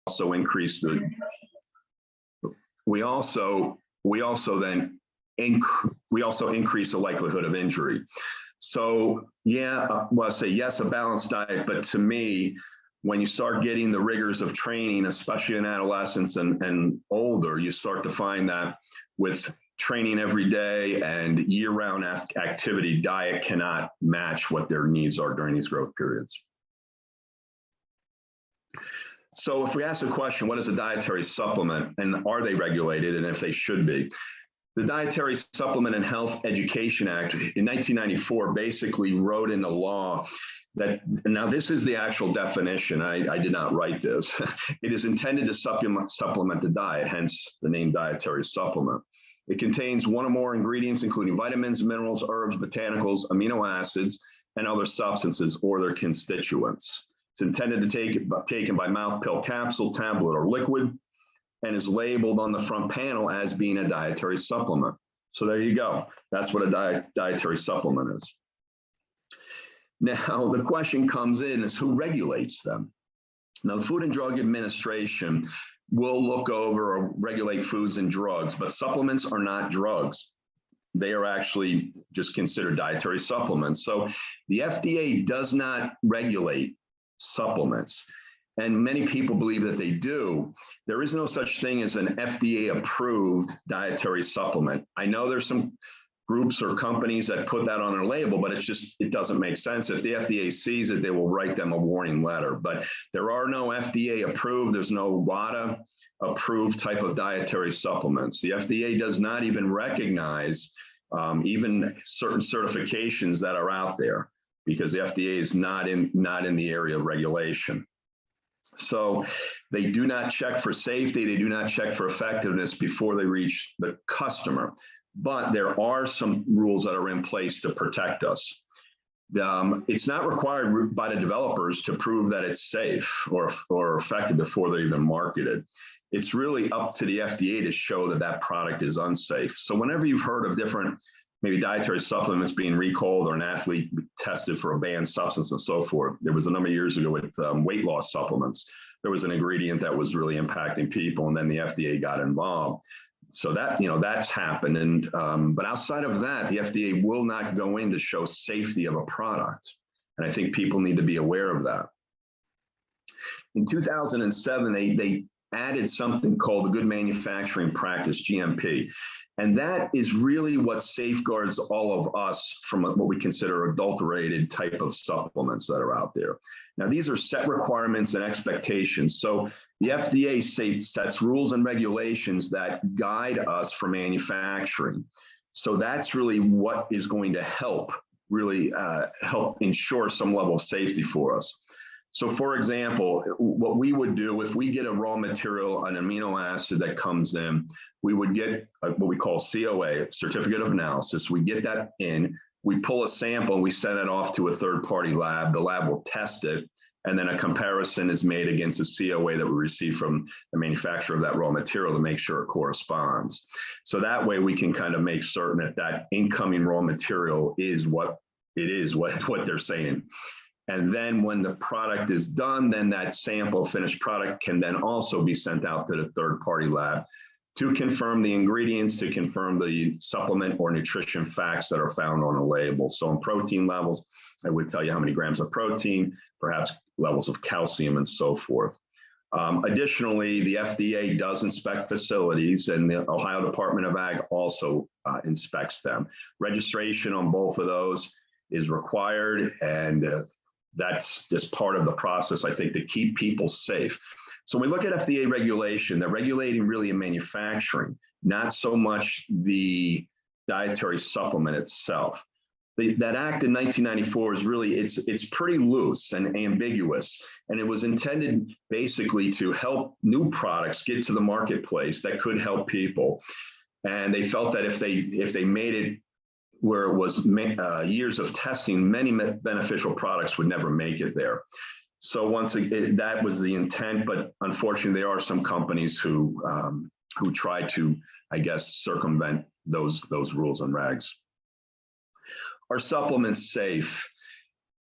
also increase the, we also increase the likelihood of injury. So yeah, well, I say yes, a balanced diet, but to me, when you start getting the rigors of training, especially in adolescence and older, you start to find that with training every day and year-round activity, diet cannot match what their needs are during these growth periods. So if we ask the question, what is a dietary supplement and are they regulated, and if they should be? The Dietary Supplement and Health Education Act in 1994 basically wrote into law that, now this is the actual definition, I did not write this. It is intended to supplement the diet, hence the name dietary supplement. It contains one or more ingredients, including vitamins, minerals, herbs, botanicals, amino acids, and other substances or their constituents. It's intended to be taken by mouth, pill, capsule, tablet, or liquid, and is labeled on the front panel as being a dietary supplement. So there you go. That's what a dietary supplement is. Now, the question comes in is who regulates them? Now, the Food and Drug Administration will look over or regulate foods and drugs, but supplements are not drugs. They are actually just considered dietary supplements. So the FDA does not regulate supplements, and many people believe that they do. There is no such thing as an FDA-approved dietary supplement. I know there's some groups or companies that put that on their label, but it doesn't make sense. If the FDA sees it, they will write them a warning letter. But there are no FDA-approved, there's no WADA-approved type of dietary supplements. The FDA does not even recognize even certain certifications that are out there, because the FDA is not in the area of regulation. So they do not check for safety, they do not check for effectiveness before they reach the customer. But there are some rules that are in place to protect us. It's not required by the developers to prove that it's safe or effective before they're even marketed. It's really up to the FDA to show that that product is unsafe. So whenever you've heard of different maybe dietary supplements being recalled or an athlete tested for a banned substance and so forth, there was a number of years ago with weight loss supplements. There was an ingredient that was really impacting people, and then the FDA got involved. So that, that's happened. And but outside of that, the FDA will not go in to show safety of a product. And I think people need to be aware of that. In 2007, they added something called the Good Manufacturing Practice, GMP. And that is really what safeguards all of us from what we consider adulterated type of supplements that are out there. Now, these are set requirements and expectations. So the FDA sets rules and regulations that guide us for manufacturing. So that's really what is going to help ensure some level of safety for us. So for example, what we would do if we get a raw material, an amino acid that comes in, we would get what we call COA, Certificate of Analysis. We get that in, we pull a sample, and we send it off to a third-party lab. The lab will test it, and then a comparison is made against the COA that we receive from the manufacturer of that raw material to make sure it corresponds. So that way we can kind of make certain that that incoming raw material is what it is, what they're saying. And then when the product is done, then that sample finished product can then also be sent out to the third-party lab to confirm the ingredients, to confirm the supplement or nutrition facts that are found on the label. So in protein levels, I would tell you how many grams of protein, perhaps levels of calcium and so forth. Additionally, the FDA does inspect facilities, and the Ohio Department of Ag also inspects them. Registration on both of those is required, and that's just part of the process, I think, to keep people safe. So when we look at FDA regulation, they're regulating really in manufacturing, not so much the dietary supplement itself. That act in 1994 is really, it's pretty loose and ambiguous, and it was intended basically to help new products get to the marketplace that could help people. And they felt that if they made it where it was years of testing, many beneficial products would never make it there. So once again, that was the intent, but unfortunately, there are some companies who try to, I guess, circumvent those rules and regs. Are supplements safe?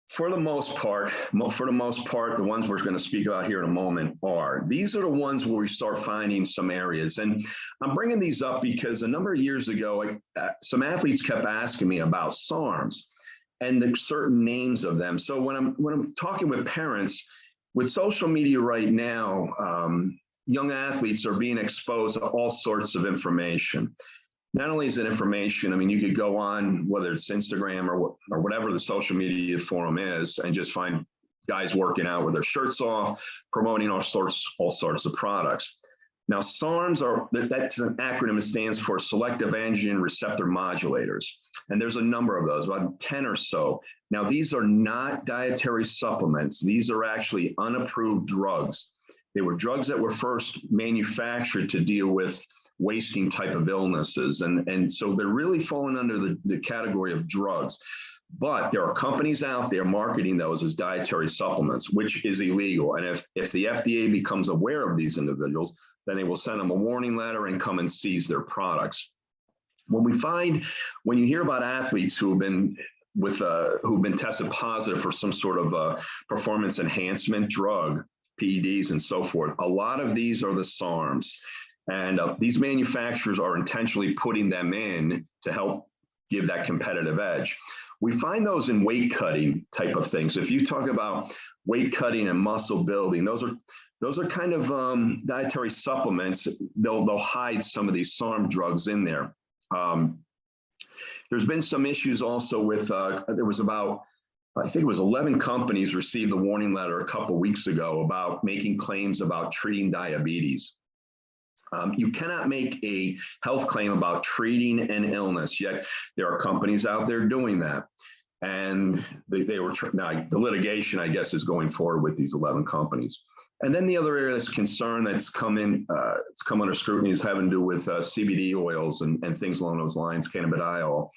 For the most part, the ones we're going to speak about here in a moment these are the ones where we start finding some areas. And I'm bringing these up because a number of years ago, some athletes kept asking me about Sarms and the certain names of them. So when I'm talking with parents, with social media right now, young athletes are being exposed to all sorts of information. Not only is it information, I mean, you could go on, whether it's Instagram or whatever the social media forum is, and just find guys working out with their shirts off, promoting all sorts of products. Now, SARMs that's an acronym. It stands for Selective Androgen Receptor Modulators. And there's a number of those, about 10 or so. Now, these are not dietary supplements. These are actually unapproved drugs. They were drugs that were first manufactured to deal with wasting type of illnesses. And so they're really falling under the category of drugs. But there are companies out there marketing those as dietary supplements, which is illegal. And if the FDA becomes aware of these individuals, then they will send them a warning letter and come and seize their products. When you hear about athletes who've been tested positive for some sort of performance enhancement drug, PEDs and so forth, a lot of these are the SARMs. And these manufacturers are intentionally putting them in to help give that competitive edge. We find those in weight cutting type of things. If you talk about weight cutting and muscle building, those are kind of dietary supplements. They'll hide some of these SARM drugs in there. There's been some issues also with, there was about, I think it was 11 companies received a warning letter a couple weeks ago about making claims about treating diabetes. You cannot make a health claim about treating an illness, yet there are companies out there doing that. And now the litigation, I guess, is going forward with these 11 companies. And then the other area that's concern that's come under scrutiny is having to do with CBD oils and things along those lines, cannabidiol.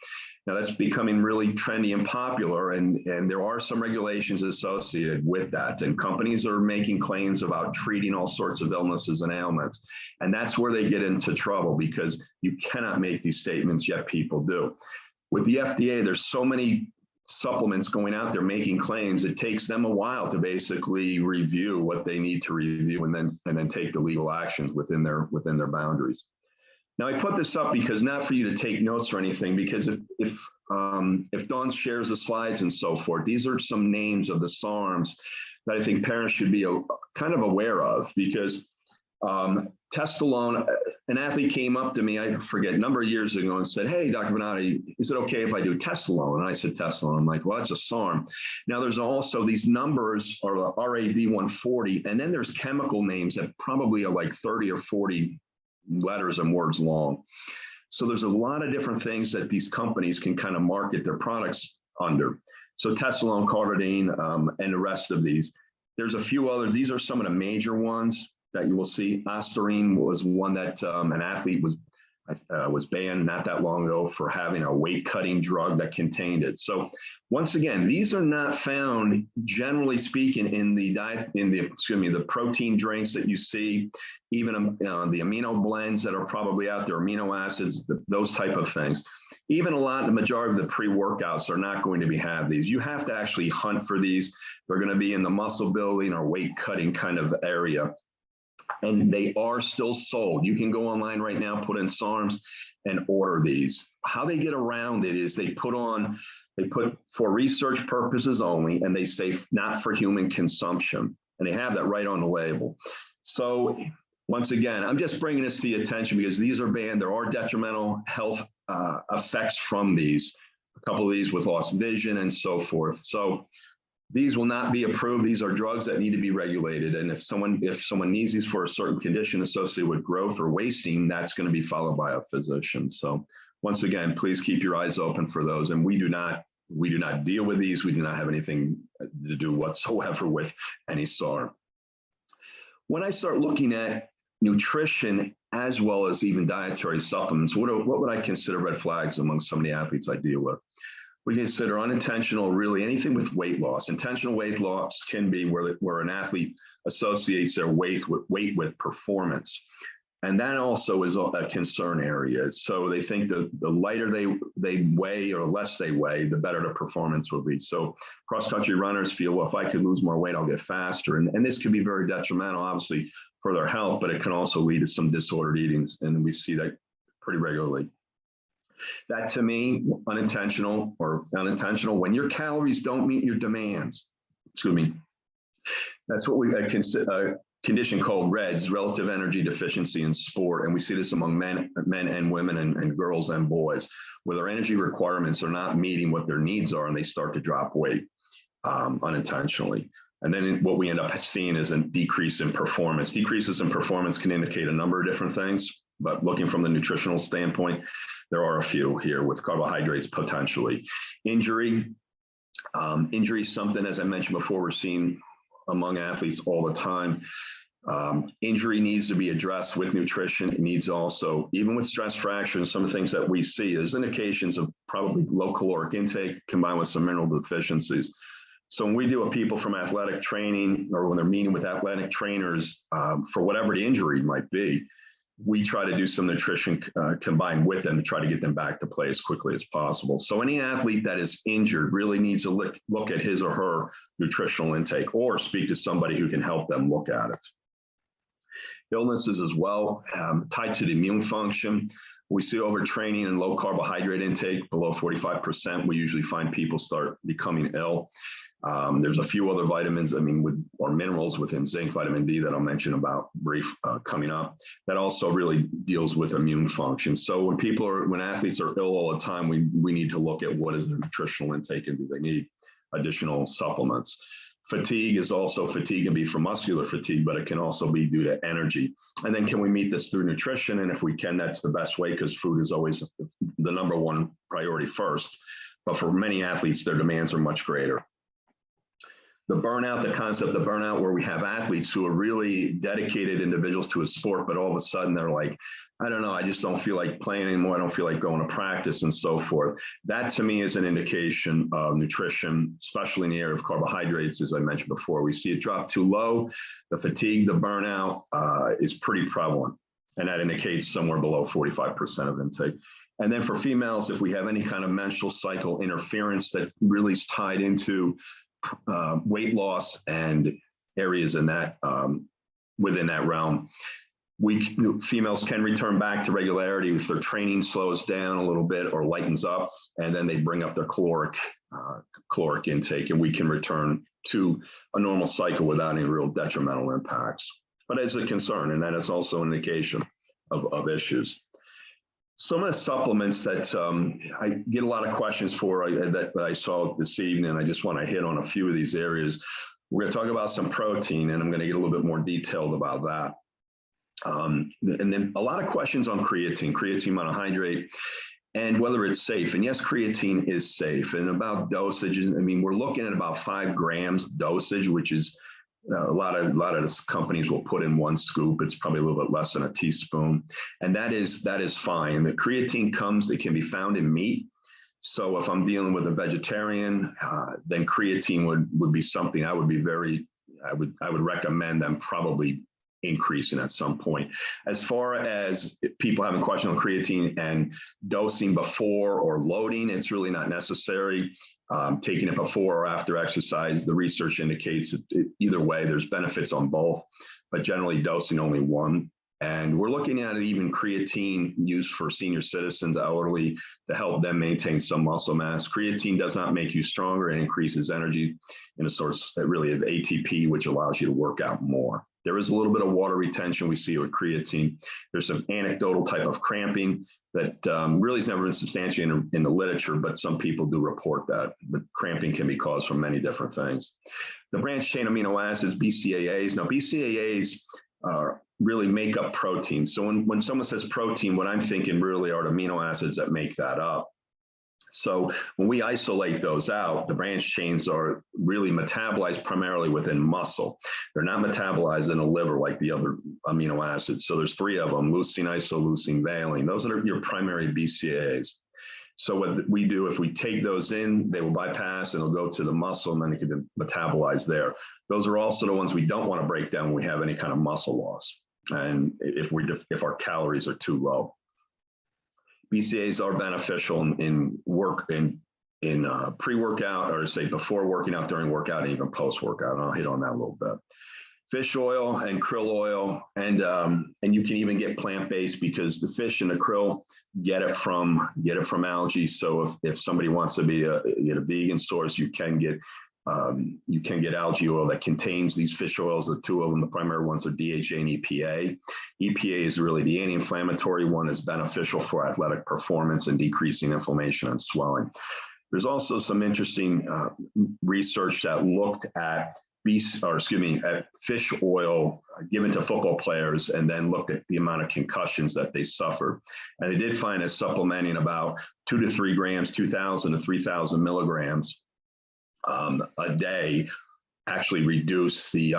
Now that's becoming really trendy and popular, and there are some regulations associated with that. And companies are making claims about treating all sorts of illnesses and ailments. And that's where they get into trouble, because you cannot make these statements, yet people do. With the FDA, there's so many supplements going out there making claims, it takes them a while to basically review what they need to review and then take the legal actions within their boundaries. Now, I put this up because not for you to take notes or anything, because if Dawn shares the slides and so forth, these are some names of the SARMs that I think parents should be kind of aware of, because Testosterone, an athlete came up to me, I forget, a number of years ago and said, "Hey, Dr. Vanata, is it okay if I do Testosterone?" And I said, "Testosterone." I'm like, "Well, that's a SARM." Now, there's also these numbers are the RAV140, and then there's chemical names that probably are like 30 or 40 letters and words long. So there's a lot of different things that these companies can kind of market their products under. So Testosterone, Creatine, and the rest of these. There's a few other, these are some of the major ones that you will see. Ascorbic was one that an athlete was banned not that long ago for having a weight cutting drug that contained it. So once again, these are not found, generally speaking, in the protein drinks that you see, even the amino blends that are probably out there, amino acids, those type of things. Even the majority of the pre-workouts are not going to have these. You have to actually hunt for these. They're going to be in the muscle building or weight cutting kind of area. And they are still sold. You can go online right now, put in SARMs, and order these. How they get around it is they put for research purposes only, and they say not for human consumption. And they have that right on the label. So once again, I'm just bringing this to the attention because these are banned. There are detrimental health effects from these, a couple of these with lost vision and so forth. So these will not be approved. These are drugs that need to be regulated. And if someone needs these for a certain condition associated with growth or wasting, that's going to be followed by a physician. So once again, please keep your eyes open for those. And we do not deal with these. We do not have anything to do whatsoever with any SARM. When I start looking at nutrition as well as even dietary supplements, what would I consider red flags among some of the athletes I deal with? We consider unintentional, really anything with weight loss. Intentional weight loss can be where an athlete associates their weight with performance. And that also is a concern area. So they think the lighter they weigh or less they weigh, the better the performance will be. So cross-country runners feel, well, if I could lose more weight, I'll get faster. And this can be very detrimental, obviously, for their health, but it can also lead to some disordered eating. And we see that pretty regularly. That, to me, unintentional or unintentional, when your calories don't meet your demands, that's what we consider condition called REDS, relative energy deficiency in sport. And we see this among men and women and girls and boys, where their energy requirements are not meeting what their needs are, and they start to drop weight unintentionally. And then what we end up seeing is a decrease in performance. Decreases in performance can indicate a number of different things, but looking from the nutritional standpoint, there are a few here with carbohydrates potentially. Injury is something, as I mentioned before, we're seeing among athletes all the time. Injury needs to be addressed with nutrition. It needs also, even with stress fractures, some of the things that we see as indications of probably low caloric intake combined with some mineral deficiencies. So when we do a people from athletic training, or when they're meeting with athletic trainers for whatever the injury might be, we try to do some nutrition combined with them to try to get them back to play as quickly as possible. So any athlete that is injured really needs to look at his or her nutritional intake, or speak to somebody who can help them look at it. Illnesses as well, tied to the immune function. We see overtraining and low carbohydrate intake below 45%. We usually find people start becoming ill. There's a few other vitamins, or minerals within zinc, vitamin D that I'll mention about coming up, that also really deals with immune function. So when athletes are ill all the time, we need to look at what is their nutritional intake and do they need additional supplements. Fatigue can be from muscular fatigue, but it can also be due to energy. And then can we meet this through nutrition? And if we can, that's the best way, because food is always the number one priority first. But for many athletes, their demands are much greater. The concept of burnout, where we have athletes who are really dedicated individuals to a sport, but all of a sudden they're like, I don't know, I just don't feel like playing anymore. I don't feel like going to practice and so forth. That to me is an indication of nutrition, especially in the area of carbohydrates. As I mentioned before, we see it drop too low. The fatigue, the burnout is pretty prevalent. And that indicates somewhere below 45% of intake. And then for females, if we have any kind of menstrual cycle interference that really is tied into weight loss and areas in that within that realm, females can return back to regularity if their training slows down a little bit or lightens up, and then they bring up their caloric intake, and we can return to a normal cycle without any real detrimental impacts. But as a concern, and that is also an indication of issues. Some of the supplements that I get a lot of questions for that I saw this evening, I just want to hit on a few of these areas. We're going to talk about some protein, and I'm going to get a little bit more detailed about that. And then a lot of questions on creatine monohydrate, and whether it's safe. And yes, creatine is safe. And about dosages, we're looking at about 5 grams dosage, which is a lot of companies will put in 1 scoop. It's probably a little bit less than a teaspoon, and that is fine. The creatine it can be found in meat. So if I'm dealing with a vegetarian, then creatine would be something I would recommend them probably increasing at some point. As far as people having questions on creatine and dosing before or loading, it's really not necessary. Taking it before or after exercise, the research indicates either way, there's benefits on both, but generally dosing only 1. And we're looking at even creatine used for senior citizens, elderly, to help them maintain some muscle mass. Creatine does not make you stronger. It increases energy in a source really of ATP, which allows you to work out more. There is a little bit of water retention we see with creatine. There's some anecdotal type of cramping that really has never been substantiated in the literature, but some people do report that. But cramping can be caused from many different things. The branched chain amino acids, BCAAs. Now, BCAAs really make up protein. So when someone says protein, what I'm thinking really are the amino acids that make that up. So when we isolate those out, the branched chains are really metabolized primarily within muscle. They're not metabolized in the liver like the other amino acids. So there's 3 of them: leucine, isoleucine, valine. Those are your primary BCAAs. So what we do, if we take those in, they will bypass and it'll go to the muscle, and then it can be metabolized there. Those are also the ones we don't want to break down when we have any kind of muscle loss. and if our calories are too low. BCAAs are beneficial in pre-workout, or say before working out, during workout, and even post-workout. And I'll hit on that a little bit. Fish oil and krill oil, and you can even get plant-based, because the fish and the krill get it from algae. So if somebody wants to get a vegan source, you can get algae oil that contains these fish oils. The two of them, the primary ones, are DHA and EPA. EPA is really the anti-inflammatory one, is beneficial for athletic performance and decreasing inflammation and swelling. There's also some interesting research that looked at fish oil given to football players, and then looked at the amount of concussions that they suffered. And they did find that supplementing about 2 to 3 grams, 2,000 to 3,000 milligrams a day actually reduce the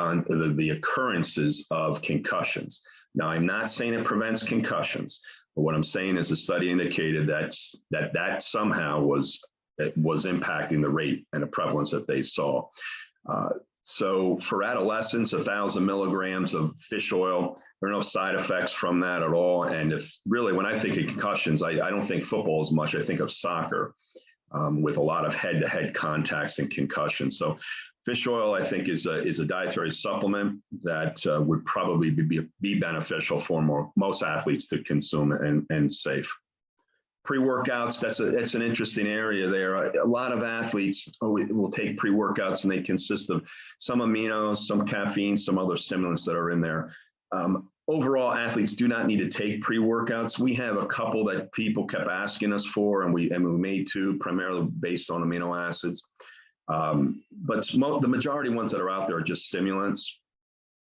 occurrences of concussions. Now, I'm not saying it prevents concussions, but what I'm saying is the study indicated that somehow was impacting the rate and the prevalence that they saw. So for adolescents, 1,000 milligrams of fish oil, there are no side effects from that at all. And when I think of concussions, I don't think football as much. I think of soccer, with a lot of head-to-head contacts and concussions. So fish oil, I think, is a dietary supplement that would probably be beneficial for most athletes to consume and safe. Pre-workouts, that's an interesting area there. A lot of athletes will take pre-workouts, and they consist of some aminos, some caffeine, some other stimulants that are in there. Overall, athletes do not need to take pre-workouts. We have a couple that people kept asking us for, and we made two, primarily based on amino acids. But the majority ones that are out there are just stimulants.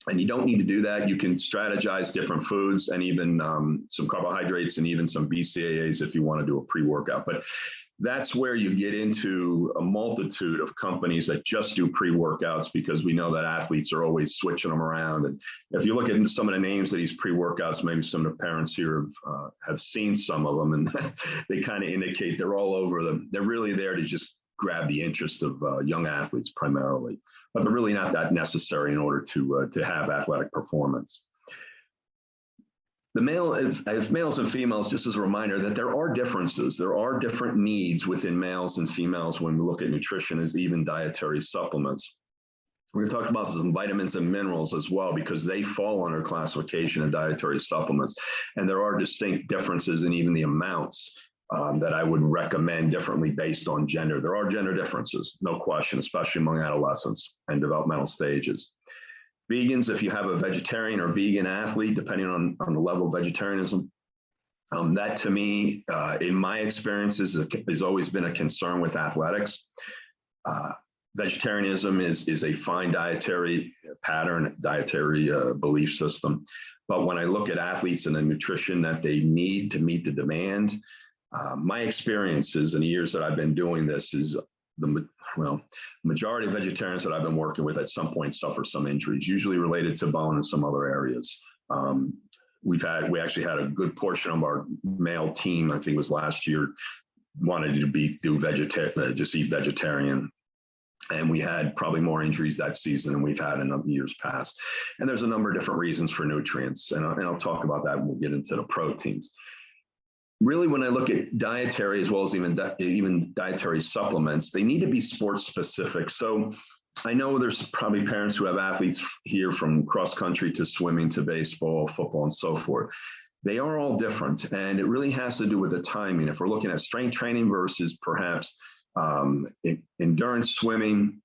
And you don't need to do that. You can strategize different foods, and even some carbohydrates, and even some BCAAs if you want to do a pre-workout. But that's where you get into a multitude of companies that just do pre-workouts, because we know that athletes are always switching them around. And if you look at some of the names of these pre-workouts, maybe some of the parents here have seen some of them, and they kind of indicate they're all over them. They're really there to just grab the interest of young athletes primarily, but they're really not that necessary in order to have athletic performance. As males and females, just as a reminder that there are differences. There are different needs within males and females when we look at nutrition, as even dietary supplements. We're going to talk about some vitamins and minerals as well, because they fall under classification of dietary supplements. And there are distinct differences in even the amounts that I would recommend differently based on gender. There are gender differences, no question, especially among adolescents and developmental stages. Vegans, if you have a vegetarian or vegan athlete, depending on the level of vegetarianism, that to me, in my experiences, has always been a concern with athletics. Vegetarianism is a fine dietary pattern, dietary belief system. But when I look at athletes and the nutrition that they need to meet the demand, my experiences in the years that I've been doing this is the majority of vegetarians that I've been working with at some point suffer some injuries, usually related to bone and some other areas. We actually had a good portion of our male team, I think it was last year, wanted to just eat vegetarian. And we had probably more injuries that season than we've had in the years past. And there's a number of different reasons for nutrients. And I'll talk about that when we get into the proteins. Really, when I look at dietary as well as even dietary supplements, they need to be sports specific. So I know there's probably parents who have athletes here from cross country to swimming to baseball, football, and so forth. They are all different, and it really has to do with the timing. If we're looking at strength training versus perhaps endurance swimming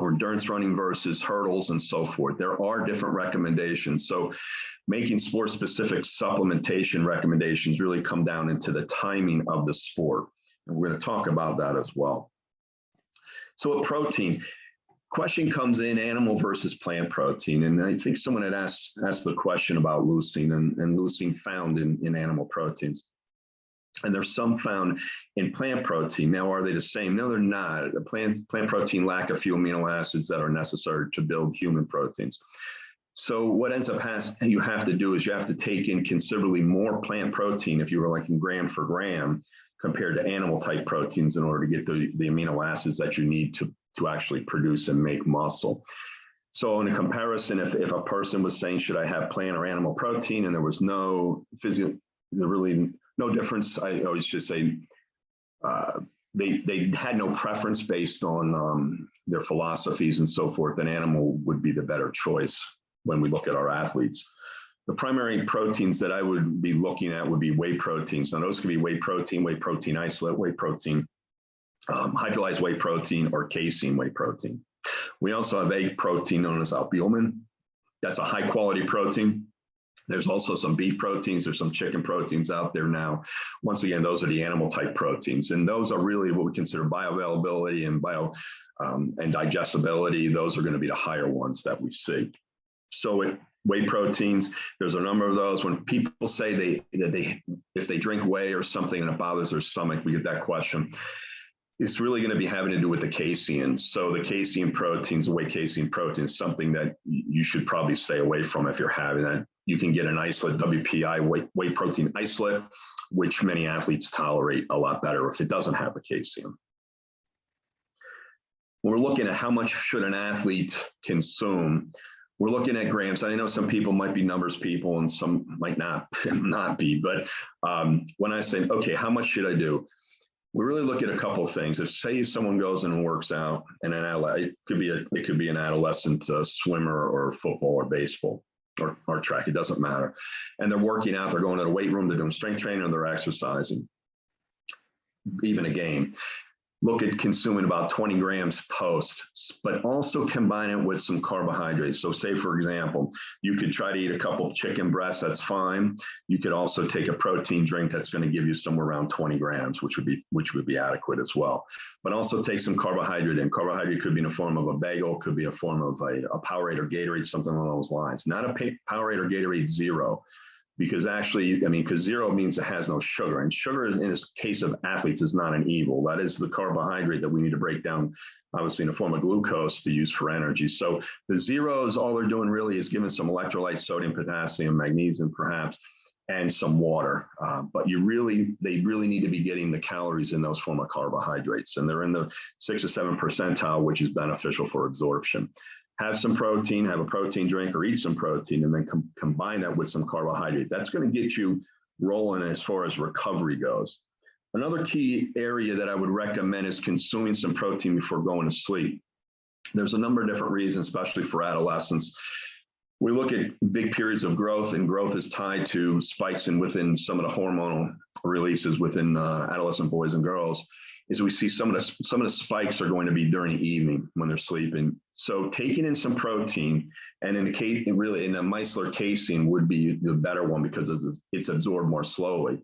or endurance running versus hurdles and so forth, there are different recommendations. So making sport-specific supplementation recommendations really come down into the timing of the sport. And we're going to talk about that as well. So a protein, question comes in, animal versus plant protein. And I think someone had asked the question about leucine and leucine found in animal proteins. And there's some found in plant protein. Now, are they the same? No, they're not. The plant protein lack a few amino acids that are necessary to build human proteins. So what ends up you have to do is you have to take in considerably more plant protein, if you were like in gram for gram, compared to animal type proteins in order to get the amino acids that you need to actually produce and make muscle. So in a comparison, if a person was saying, should I have plant or animal protein, and there was no really no difference, I always just say they had no preference based on their philosophies and so forth, then animal would be the better choice when we look at our athletes. The primary proteins that I would be looking at would be whey proteins. Now those could be whey protein isolate, whey protein, hydrolyzed whey protein, or casein whey protein. We also have egg protein known as albumin. That's a high quality protein. There's also some beef proteins, there's some chicken proteins out there now. Once again, those are the animal type proteins. And those are really what we consider bioavailability and digestibility. Those are going to be the higher ones that we see. So whey proteins, there's a number of those. When people say if they drink whey or something and it bothers their stomach, we get that question. It's really going to be having to do with the casein. So the casein proteins, the whey casein protein, is something that you should probably stay away from if you're having that. You can get an isolate, WPI, whey protein isolate, which many athletes tolerate a lot better if it doesn't have the casein. When we're looking at how much should an athlete consume, we're looking at grams. I know some people might be numbers people and some might not be, but when I say, okay, how much should I do? We really look at a couple of things. If say someone goes and works out, and it could be an adolescent swimmer or football or baseball or track, it doesn't matter. And they're working out, they're going to the weight room, they're doing strength training, or they're exercising, even a game. Look at consuming about 20 grams post, but also combine it with some carbohydrates. So say, for example, you could try to eat a couple of chicken breasts, that's fine. You could also take a protein drink that's going to give you somewhere around 20 grams, which would be adequate as well. But also take some carbohydrate in. Carbohydrate could be in the form of a bagel, could be a form of a Powerade or Gatorade, something along those lines. Not a Powerade or Gatorade Zero. Because actually, because zero means it has no sugar. And sugar, in this case of athletes, is not an evil. That is the carbohydrate that we need to break down, obviously, in the form of glucose to use for energy. So the zeros, all they're doing really is giving some electrolytes, sodium, potassium, magnesium, perhaps, and some water. But they really need to be getting the calories in those form of carbohydrates. And they're in the 6th or 7th percentile, which is beneficial for absorption. Have some protein, have a protein drink, or eat some protein, and then combine that with some carbohydrate. That's going to get you rolling as far as recovery goes. Another key area that I would recommend is consuming some protein before going to sleep. There's a number of different reasons, especially for adolescents. We look at big periods of growth, and growth is tied to spikes within some of the hormonal releases within adolescent boys and girls. Is we see some of the spikes are going to be during the evening when they're sleeping. So taking in some protein, and in a micellar casein would be the better one because it's absorbed more slowly.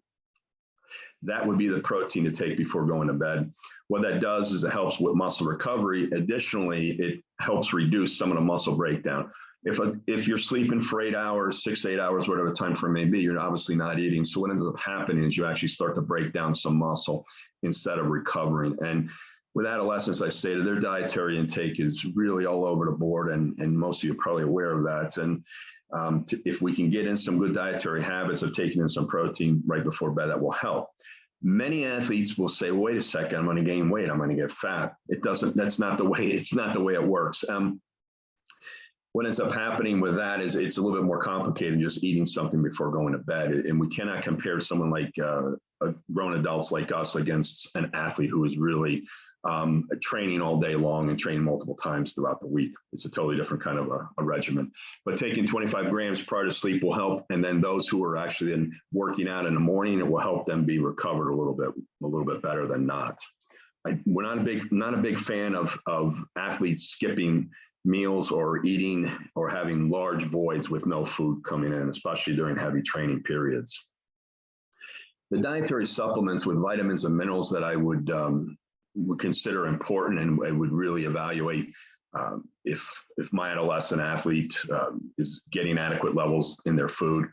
That would be the protein to take before going to bed. What that does is it helps with muscle recovery. Additionally, it helps reduce some of the muscle breakdown. If you're sleeping for 8 hours, 6 to 8 hours, whatever the time frame may be, you're obviously not eating. So what ends up happening is you actually start to break down some muscle instead of recovering. And with adolescents, I stated, their dietary intake is really all over the board, and most of you are probably aware of that. And if we can get in some good dietary habits of taking in some protein right before bed, that will help. Many athletes will say, wait a second, I'm going to gain weight, I'm going to get fat. It's not the way it works. What ends up happening with that is it's a little bit more complicated than just eating something before going to bed. And we cannot compare someone like grown adults like us against an athlete who is really training all day long and training multiple times throughout the week. It's a totally different kind of a regimen. But taking 25 grams prior to sleep will help. And then those who are actually then working out in the morning, it will help them be recovered a little bit better than not. We're not a big fan of athletes skipping meals or eating or having large voids with no food coming in, especially during heavy training periods. The dietary supplements with vitamins and minerals that I would consider important and I would really evaluate if my adolescent athlete is getting adequate levels in their food.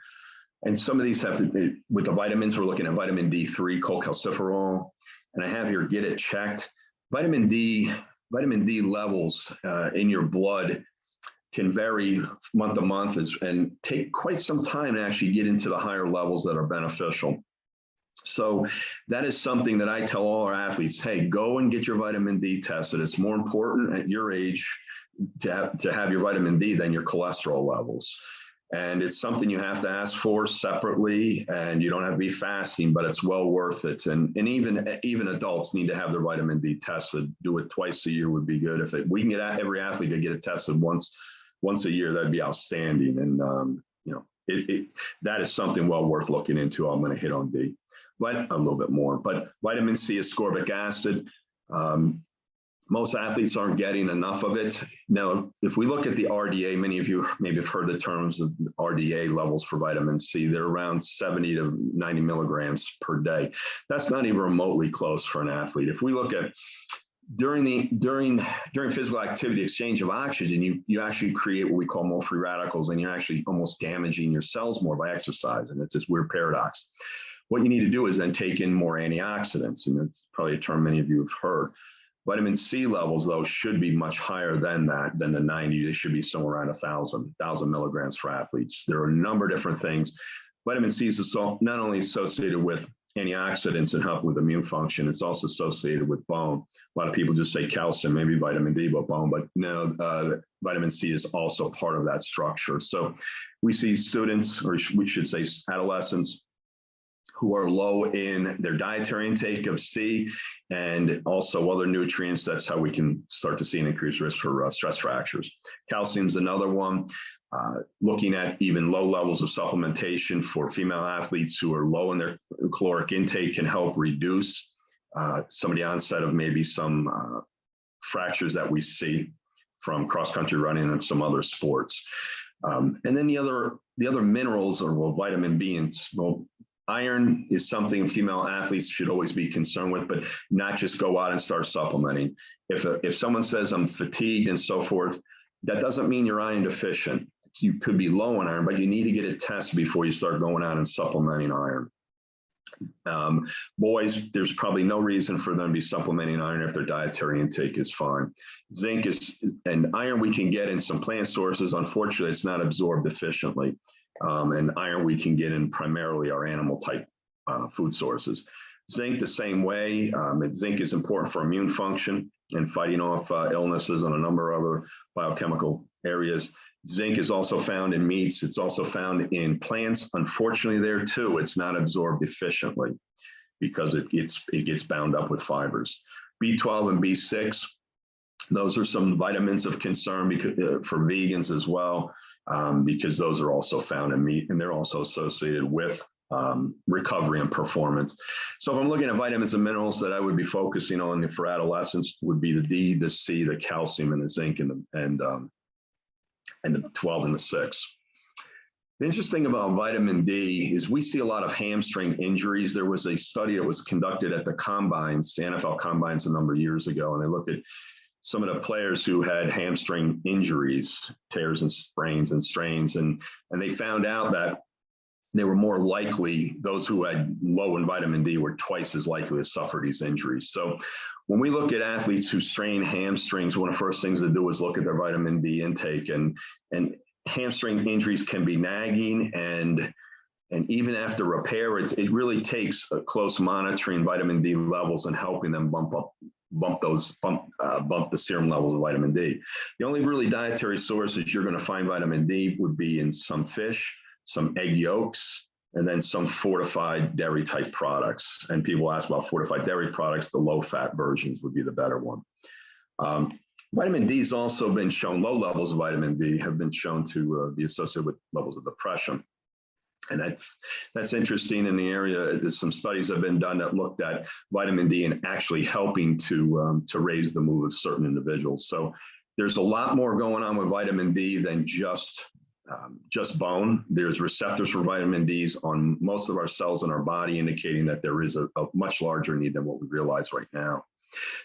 And some of these have to, with the vitamins, we're looking at vitamin D3, cholecalciferol, and I have here, get it checked. Vitamin D levels in your blood can vary month to month and take quite some time to actually get into the higher levels that are beneficial. So that is something that I tell all our athletes, hey, go and get your vitamin D tested. It's more important at your age to have your vitamin D than your cholesterol levels. And it's something you have to ask for separately, and you don't have to be fasting, but it's well worth it. And even adults need to have their vitamin D tested. Do it twice a year would be good. If we can get every athlete to get it tested once a year, that'd be outstanding. And that is something well worth looking into. I'm going to hit on D, but a little bit more. But vitamin C, ascorbic acid. Most athletes aren't getting enough of it. Now, if we look at the RDA, many of you maybe have heard the terms of RDA levels for vitamin C. They're around 70 to 90 milligrams per day. That's not even remotely close for an athlete. If we look at during physical activity, exchange of oxygen, you actually create what we call more free radicals, and you're actually almost damaging your cells more by exercise. And it's this weird paradox. What you need to do is then take in more antioxidants, and that's probably a term many of you have heard. Vitamin C levels, though, should be much higher than that, than the 90. They should be somewhere around 1,000 milligrams for athletes. There are a number of different things. Vitamin C is not only associated with antioxidants and help with immune function, it's also associated with bone. A lot of people just say calcium, maybe vitamin D, but bone. But no, vitamin C is also part of that structure. So we see students, or we should say adolescents, who are low in their dietary intake of C and also other nutrients. That's how we can start to see an increased risk for stress fractures. Calcium is another one. Looking at even low levels of supplementation for female athletes who are low in their caloric intake can help reduce some of the onset of maybe some fractures that we see from cross-country running and some other sports. And then the other minerals, or vitamin B and iron is something female athletes should always be concerned with, but not just go out and start supplementing. If someone says I'm fatigued and so forth, that doesn't mean you're iron deficient. You could be low on iron, but you need to get it tested before you start going out and supplementing iron. Boys, there's probably no reason for them to be supplementing iron if their dietary intake is fine. Zinc and iron we can get in some plant sources. Unfortunately, it's not absorbed efficiently. And iron we can get in primarily our animal type food sources. Zinc the same way. Zinc is important for immune function and fighting off illnesses and a number of other biochemical areas. Zinc is also found in meats. It's also found in plants. Unfortunately, there too, it's not absorbed efficiently because it gets bound up with fibers. B12 and B6, those are some vitamins of concern for vegans as well, because those are also found in meat, and they're also associated with recovery and performance. So if I'm looking at vitamins and minerals that I would be focusing on for adolescents, would be the D, the C, the calcium, and the zinc, and the 12 and the 6. The interesting about vitamin D is we see a lot of hamstring injuries. There was a study that was conducted at the combines, the NFL combines, a number of years ago, and they looked at some of the players who had hamstring injuries, tears and sprains and strains, and they found out that they were more likely, those who had low in vitamin D were twice as likely to suffer these injuries. So when we look at athletes who strain hamstrings, one of the first things to do is look at their vitamin D intake, and hamstring injuries can be nagging, and even after repair, it really takes a close monitoring vitamin D levels and helping them bump the serum levels of vitamin D. The only really dietary sources you're going to find vitamin D would be in some fish, some egg yolks, and then some fortified dairy type products. And people ask about fortified dairy products, the low fat versions would be the better one. Vitamin D has also been shown, low levels of vitamin D have been shown to be associated with levels of depression. And that's interesting in the area. There's some studies have been done that looked at vitamin D and actually helping to raise the mood of certain individuals. So there's a lot more going on with vitamin D than just bone. There's receptors for vitamin D's on most of our cells in our body, indicating that there is a much larger need than what we realize right now.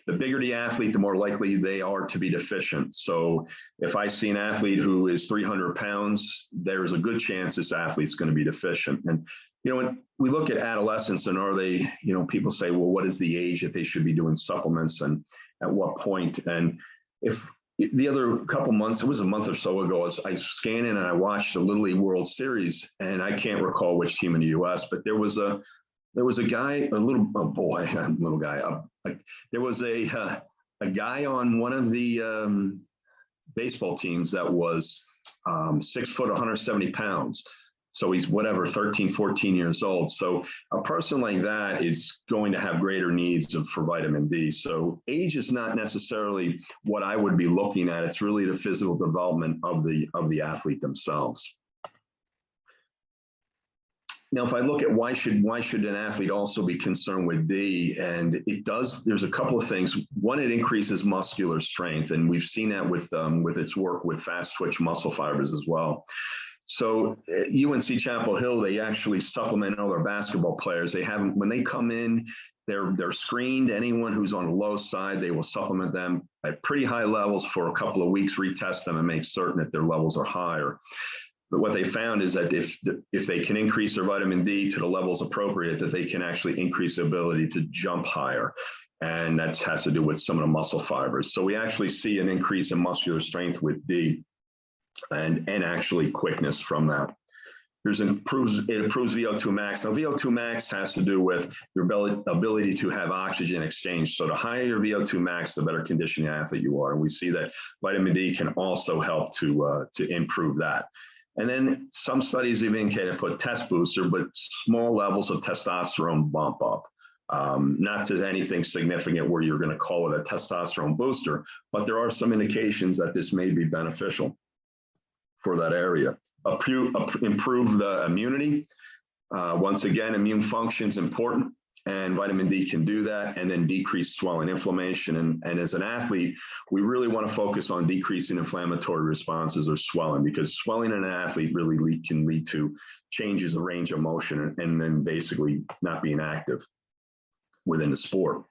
The bigger the athlete, the more likely they are to be deficient. So if I see an athlete who is 300 pounds, there's a good chance this athlete's going to be deficient. And, when we look at adolescents, and are they, people say, well, what is the age that they should be doing supplements and at what point? And if the other couple months, it was a month or so ago, I was scanning and I watched the Little League World Series, and I can't recall which team in the U.S., but there was a guy, there was a guy on one of the baseball teams that was 6 foot, 170 pounds. So he's whatever, 13, 14 years old. So a person like that is going to have greater needs for vitamin D. So age is not necessarily what I would be looking at. It's really the physical development of the athlete themselves. Now, if I look at why should an athlete also be concerned with D, and there's a couple of things. One, it increases muscular strength, and we've seen that with its work with fast twitch muscle fibers as well. So UNC Chapel Hill, they actually supplement all their basketball players. They have, when they come in, they're screened. Anyone who's on the low side, they will supplement them at pretty high levels for a couple of weeks, retest them and make certain that their levels are higher. But what they found is that if they can increase their vitamin D to the levels appropriate, that they can actually increase the ability to jump higher. And that has to do with some of the muscle fibers. So we actually see an increase in muscular strength with D and actually quickness from that. It improves VO2 max. Now, VO2 max has to do with your ability to have oxygen exchange. So the higher your VO2 max, the better conditioning athlete you are. And we see that vitamin D can also help to improve that. And then some studies even indicated put test booster, but small levels of testosterone bump up. Not to anything significant where you're going to call it a testosterone booster, but there are some indications that this may be beneficial for that area. Improve the immunity. Once again, immune function is important, and vitamin D can do that, and then decrease swelling, inflammation. And as an athlete, we really want to focus on decreasing inflammatory responses or swelling, because swelling in an athlete really can lead to changes of range of motion and then basically not being active within the sport.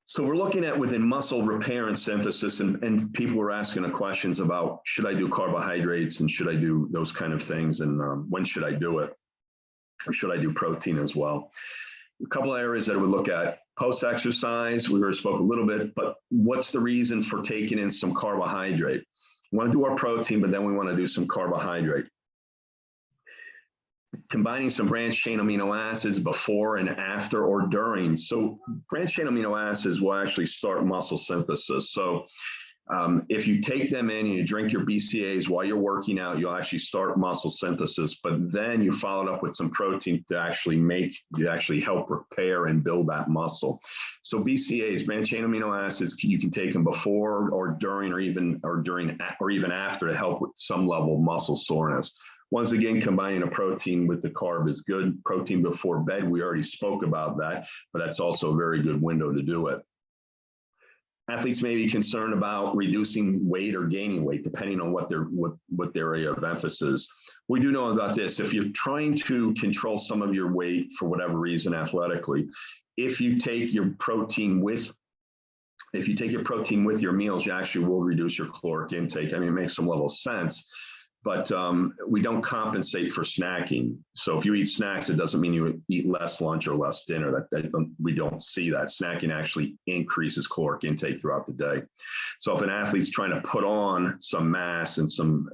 So we're looking at within muscle repair and synthesis, and people were asking the questions about, should I do carbohydrates and should I do those kind of things, and when should I do it? Or should I do protein as well? A couple of areas that I would look at. Post-exercise, we already spoke a little bit, but what's the reason for taking in some carbohydrate? We want to do our protein, but then we want to do some carbohydrate. Combining some branched chain amino acids before and after or during. So branched chain amino acids will actually start muscle synthesis. So if you take them in and you drink your BCAAs while you're working out, you'll actually start muscle synthesis, but then you follow it up with some protein to actually help repair and build that muscle. So BCAAs, branched chain amino acids, you can take them before or during or even after to help with some level of muscle soreness. Once again, combining a protein with the carb is good. Protein before bed, we already spoke about that, but that's also a very good window to do it. Athletes may be concerned about reducing weight or gaining weight, depending on what their area of emphasis. We do know about this. If you're trying to control some of your weight for whatever reason athletically, if you take your protein with your meals, you actually will reduce your caloric intake. I mean, it makes some level of sense. But we don't compensate for snacking. So if you eat snacks, it doesn't mean you eat less lunch or less dinner. We don't see that. Snacking actually increases caloric intake throughout the day. So if an athlete's trying to put on some mass and some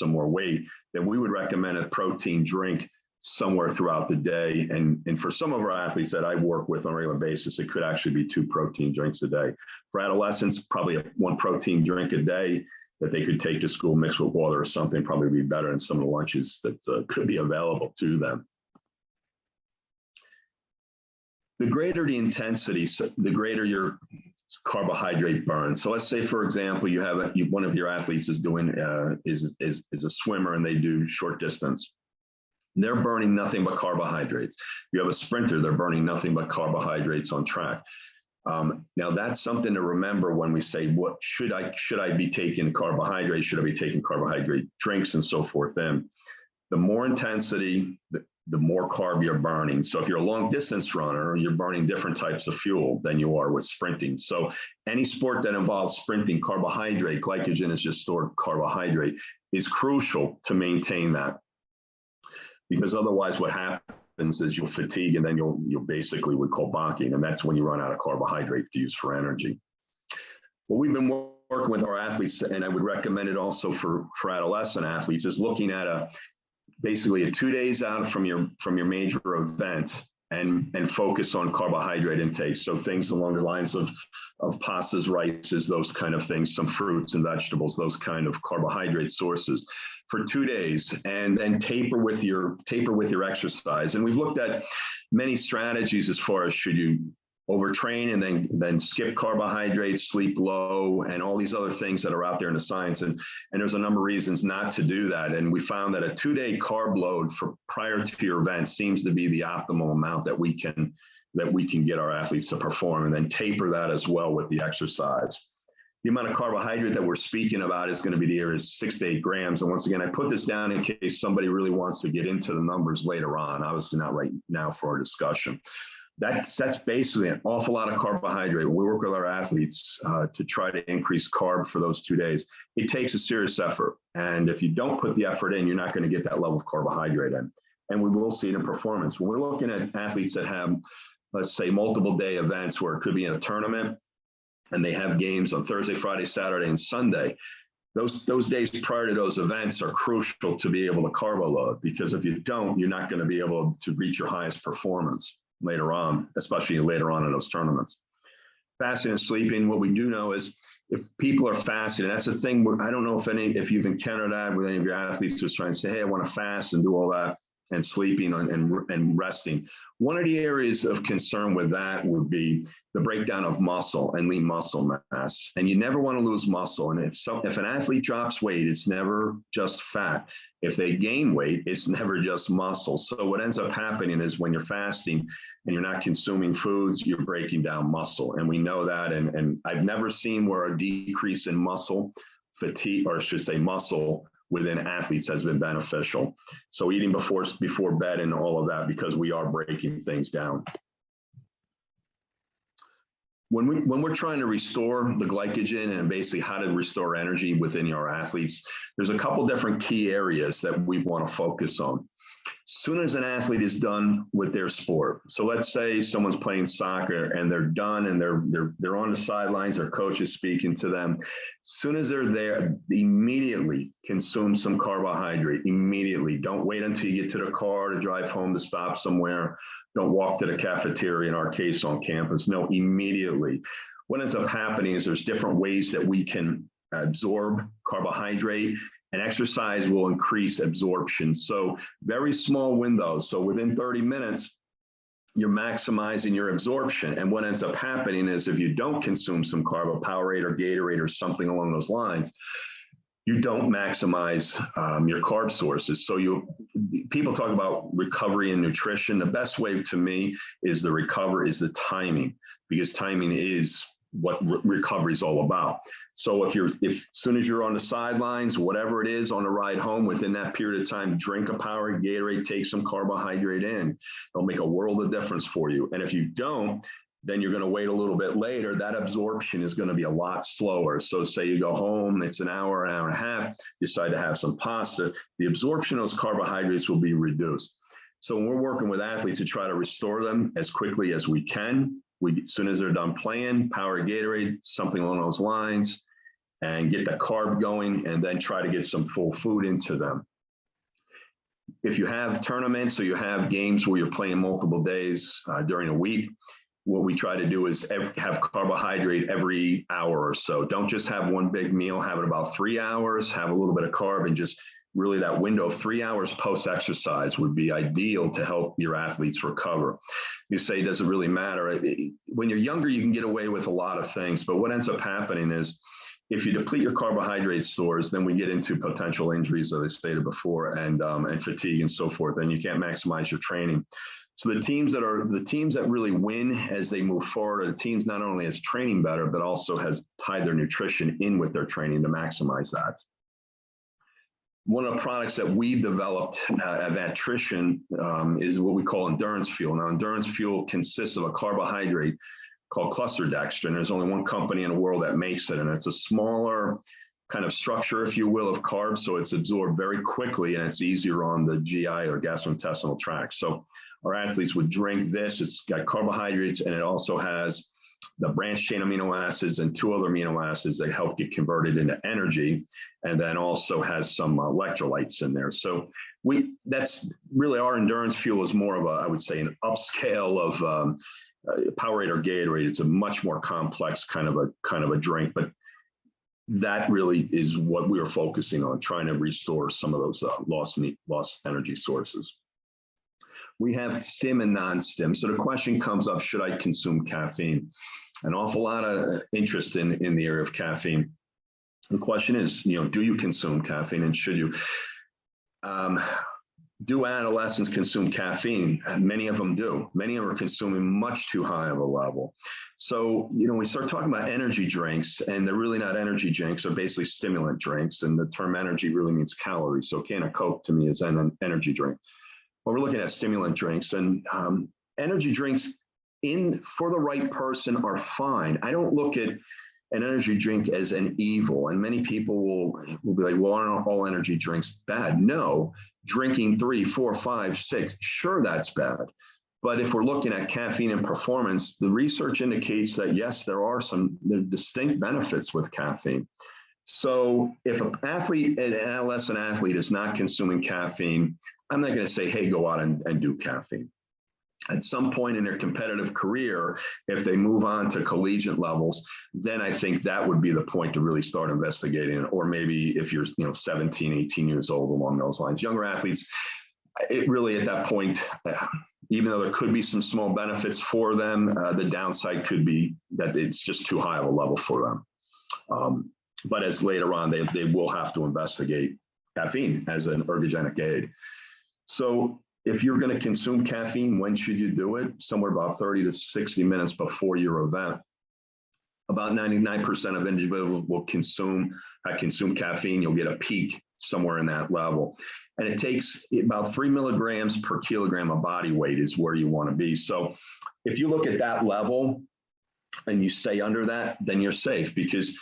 more weight, then we would recommend a protein drink somewhere throughout the day. And for some of our athletes that I work with on a regular basis, it could actually be 2 protein drinks a day. For adolescents, probably 1 protein drink a day that they could take to school, mixed with water or something, probably be better than some of the lunches that could be available to them. The greater the intensity, the greater your carbohydrate burn. So let's say, for example, you have one of your athletes is doing is a swimmer and they do short distance. They're burning nothing but carbohydrates. You have a sprinter, they're burning nothing but carbohydrates on track. Now that's something to remember when we say, what should I be taking carbohydrates? Should I be taking carbohydrate drinks and so forth? And the more intensity, the more carb you're burning. So if you're a long distance runner, you're burning different types of fuel than you are with sprinting. So any sport that involves sprinting, carbohydrate, glycogen is just stored carbohydrate, is crucial to maintain that. Because otherwise what happens is you'll fatigue and then you'll basically we call bonking, and that's when you run out of carbohydrate to use for energy. What we've been working with our athletes, and I would recommend it also for adolescent athletes, is looking at basically 2 days out from your major event, and focus on carbohydrate intake. So things along the lines of pastas, rices, those kind of things, some fruits and vegetables, those kind of carbohydrate sources for 2 days, and then taper with your exercise. And we've looked at many strategies as far as should you overtrain and then skip carbohydrates, sleep low, and all these other things that are out there in the science. And there's a number of reasons not to do that. And we found that a 2-day carb load for prior to your event seems to be the optimal amount that we can get our athletes to perform, and then taper that as well with the exercise. The amount of carbohydrate that we're speaking about is going to be the area 6 to 8 grams. And once again, I put this down in case somebody really wants to get into the numbers later on, obviously not right now for our discussion. That's basically an awful lot of carbohydrate. We work with our athletes to try to increase carb for those 2 days. It takes a serious effort. And if you don't put the effort in, you're not going to get that level of carbohydrate in. And we will see it in performance. When we're looking at athletes that have, let's say, multiple day events where it could be in a tournament and they have games on Thursday, Friday, Saturday, and Sunday, those days prior to those events are crucial to be able to carbo load, because if you don't, you're not going to be able to reach your highest performance later on, especially later on in those tournaments. Fasting and sleeping, what we do know is if people are fasting, and that's the thing, I don't know if you've encountered that with any of your athletes who's trying to say, hey, I want to fast and do all that, and sleeping and resting. One of the areas of concern with that would be the breakdown of muscle and lean muscle mass. And you never want to lose muscle. And if an athlete drops weight, it's never just fat. If they gain weight, it's never just muscle. So what ends up happening is when you're fasting and you're not consuming foods, you're breaking down muscle. And we know that. And I've never seen where a decrease in muscle fatigue, or I should say muscle, within athletes has been beneficial. So eating before bed and all of that, because we are breaking things down. When we're trying to restore the glycogen and basically how to restore energy within our athletes, there's a couple different key areas that we want to focus on. As soon as an athlete is done with their sport, so let's say someone's playing soccer and they're done and they're on the sidelines, their coach is speaking to them. As soon as they're there, immediately consume some carbohydrate. Immediately. Don't wait until you get to the car to drive home to stop somewhere. Don't walk to the cafeteria, in our case on campus. No, immediately. What ends up happening is there's different ways that we can absorb carbohydrate, and exercise will increase absorption. So very small windows. So within 30 minutes, you're maximizing your absorption. And what ends up happening is if you don't consume some carb, a Powerade or Gatorade or something along those lines, you don't maximize your carb sources. So people talk about recovery and nutrition. The best way to me is the timing, because timing is what recovery is all about. So if as soon as you're on the sidelines, whatever it is on the ride home, within that period of time, drink a Powerade, Gatorade, take some carbohydrate in. It'll make a world of difference for you. And if you don't, then you're going to wait a little bit later. That absorption is going to be a lot slower. So say you go home, it's an hour and a half, decide to have some pasta, the absorption of those carbohydrates will be reduced. So when we're working with athletes to try to restore them as quickly as we can, as soon as they're done playing, Powerade, Gatorade, something along those lines, and get that carb going, and then try to get some full food into them. If you have tournaments or you have games where you're playing multiple days during a week, what we try to do is have carbohydrate every hour or so. Don't just have one big meal, have it about 3 hours, have a little bit of carb, and just really that window of 3 hours post-exercise would be ideal to help your athletes recover. You say, does it really matter? When you're younger, you can get away with a lot of things, but what ends up happening is if you deplete your carbohydrate stores, then we get into potential injuries, as I stated before, and fatigue and so forth, and you can't maximize your training. So the teams that really win as they move forward are the teams not only has training better, but also has tied their nutrition in with their training to maximize that. One of the products that we developed at Attrition is what we call endurance fuel. Now, endurance fuel consists of a carbohydrate called cluster dextrin. There's only one company in the world that makes it, and it's a smaller kind of structure, if you will, of carbs, so it's absorbed very quickly and it's easier on the GI or gastrointestinal tract. So our athletes would drink this. It's got carbohydrates and it also has the branched chain amino acids and 2 other amino acids that help get converted into energy, and then also has some electrolytes in there. So that's really our endurance fuel is more of a, I would say, an upscale of Powerade or Gatorade. It's a much more complex kind of a drink, but that really is what we are focusing on, trying to restore some of those lost energy sources. We have stim and non-stim. So the question comes up, should I consume caffeine? An awful lot of interest in the area of caffeine. The question is, do you consume caffeine, and should you? Do adolescents consume caffeine? Many of them do. Many of them are consuming much too high of a level. So, we start talking about energy drinks, and they're really not energy drinks. They're basically stimulant drinks. And the term energy really means calories. So a can of Coke to me is an energy drink. Well, we're looking at stimulant drinks, and energy drinks for the right person are fine. I don't look at an energy drink as an evil, and many people will be like, well, aren't all energy drinks bad? No, drinking 3, 4, 5, 6, sure, that's bad. But if we're looking at caffeine and performance, the research indicates that yes, there are some distinct benefits with caffeine. So if an adolescent athlete is not consuming caffeine, I'm not going to say, hey, go out and do caffeine. At some point in their competitive career, if they move on to collegiate levels, then I think that would be the point to really start investigating. Or maybe if you're 17, 18 years old, along those lines. Younger athletes, it really at that point, even though there could be some small benefits for them, the downside could be that it's just too high of a level for them. But as later on, they will have to investigate caffeine as an ergogenic aid. So if you're going to consume caffeine, when should you do it? Somewhere about 30 to 60 minutes before your event. About 99% of individuals will consume caffeine. You'll get a peak somewhere in that level. And it takes about 3 milligrams per kilogram of body weight is where you want to be. So if you look at that level and you stay under that, then you're safe, because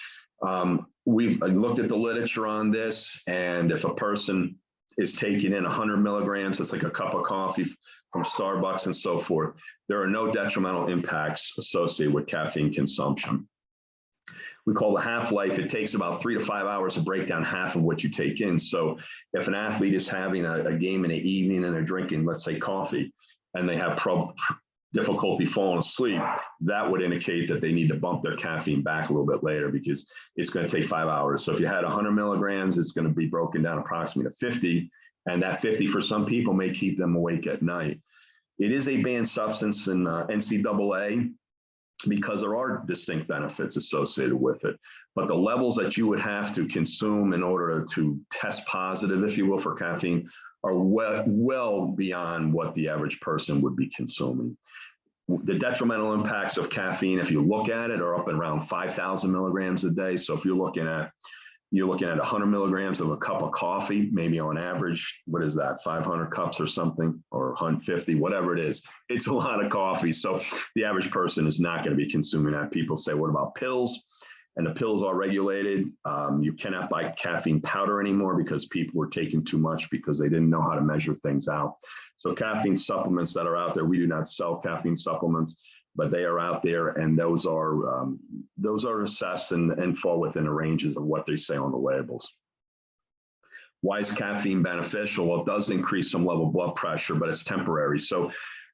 we've looked at the literature on this. And if a person is taking in 100 milligrams, it's like a cup of coffee from Starbucks and so forth, there are no detrimental impacts associated with caffeine consumption. We call the half-life. It takes about 3 to 5 hours to break down half of what you take in. So if an athlete is having a game in the evening and they're drinking, let's say, coffee, and they have difficulty falling asleep, that would indicate that they need to bump their caffeine back a little bit later, because it's going to take 5 hours. So if you had 100 milligrams, it's going to be broken down approximately to 50. And that 50 for some people may keep them awake at night. It is a banned substance in NCAA because there are distinct benefits associated with it. But the levels that you would have to consume in order to test positive, if you will, for caffeine are well beyond what the average person would be consuming. The detrimental impacts of caffeine, if you look at it, are up and around 5,000 milligrams a day. So if you're looking at 100 milligrams of a cup of coffee, maybe on average, what is that, 500 cups or something, or 150, whatever it is. It's a lot of coffee. So the average person is not going to be consuming that. People say, what about pills? And the pills are regulated. You cannot buy caffeine powder anymore because people were taking too much because they didn't know how to measure things out. So caffeine supplements that are out there, we do not sell caffeine supplements, but they are out there, and those are assessed and fall within the ranges of what they say on the labels. Why is caffeine beneficial? Well, it does increase some level of blood pressure, but it's temporary. So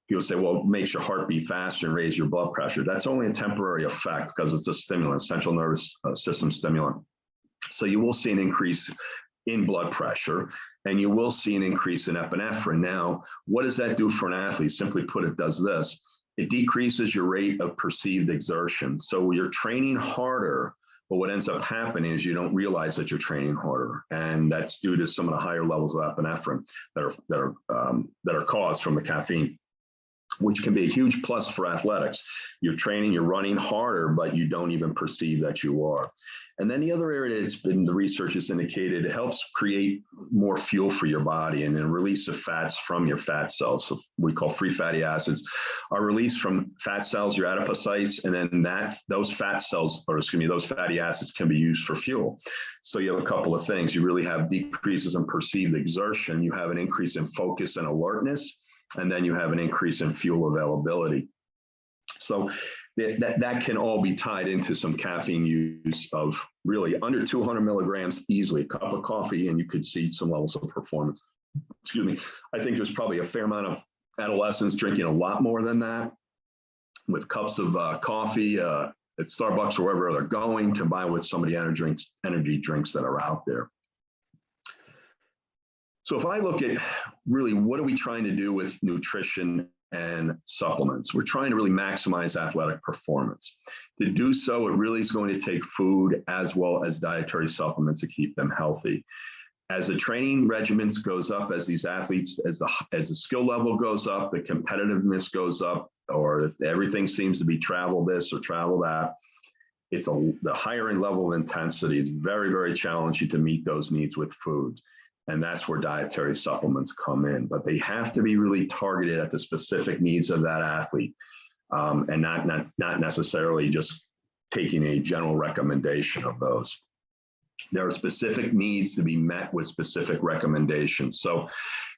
people say, well, it makes your heart beat faster and raise your blood pressure. That's only a temporary effect because it's a stimulant, central nervous system stimulant. So you will see an increase in blood pressure, and you will see an increase in epinephrine. Now, what does that do for an athlete? Simply put, it does this. It decreases your rate of perceived exertion. So you're training harder, but what ends up happening is you don't realize that you're training harder. And that's due to some of the higher levels of epinephrine that are caused from the caffeine, which can be a huge plus for athletics. You're training, you're running harder, but you don't even perceive that you are. And then the other area that's been, the research has indicated, it helps create more fuel for your body and then release of fats from your fat cells. So we call free fatty acids are released from fat cells, your adipocytes, and then those fat cells, or excuse me, those fatty acids can be used for fuel. So you have a couple of things. You really have decreases in perceived exertion. You have an increase in focus and alertness, and then you have an increase in fuel availability. So that can all be tied into some caffeine use of really under 200 milligrams easily. A cup of coffee, and you could see some levels of performance. Excuse me. I think there's probably a fair amount of adolescents drinking a lot more than that, with cups of coffee at Starbucks or wherever they're going, combined with some of the energy drinks that are out there. So if I look at really what are we trying to do with nutrition and supplements, we're trying to really maximize athletic performance. To do so, it really is going to take food as well as dietary supplements to keep them healthy. As the training regimens goes up, as these athletes, as the skill level goes up, the competitiveness goes up, or if everything seems to be travel this or travel that, it's the higher end level of intensity. It's very, very challenging to meet those needs with food. And that's where dietary supplements come in. But they have to be really targeted at the specific needs of that athlete, and not necessarily just taking a general recommendation of those. There are specific needs to be met with specific recommendations. So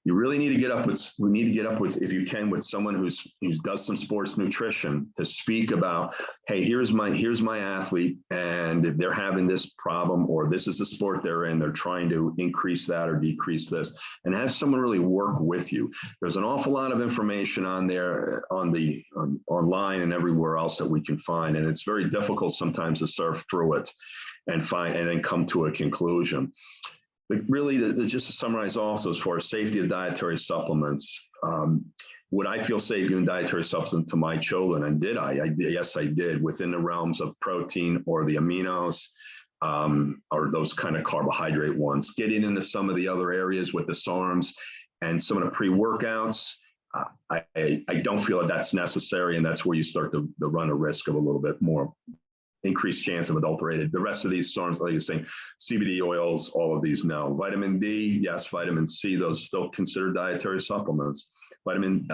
you really need to get up with, if you can, with someone who does some sports nutrition to speak about, hey, here's my athlete and they're having this problem, or this is the sport they're in. They're trying to increase that or decrease this, and have someone really work with you. There's an awful lot of information on there, online and everywhere else that we can find. And it's very difficult sometimes to surf through it and then come to a conclusion. But really, just to summarize also, as far as safety of dietary supplements, would I feel safe giving dietary supplements to my children? And did I? Yes, I did, within the realms of protein or the aminos, or those kind of carbohydrate ones. Getting into some of the other areas with the Sarms and some of the pre-workouts, I don't feel that that's necessary, and that's where you start to run a risk of a little bit more increased chance of adulterated. The rest of these Sarms, like you're saying, CBD oils, all of these, no. Vitamin D, yes. Vitamin C, those still considered dietary supplements. Vitamin,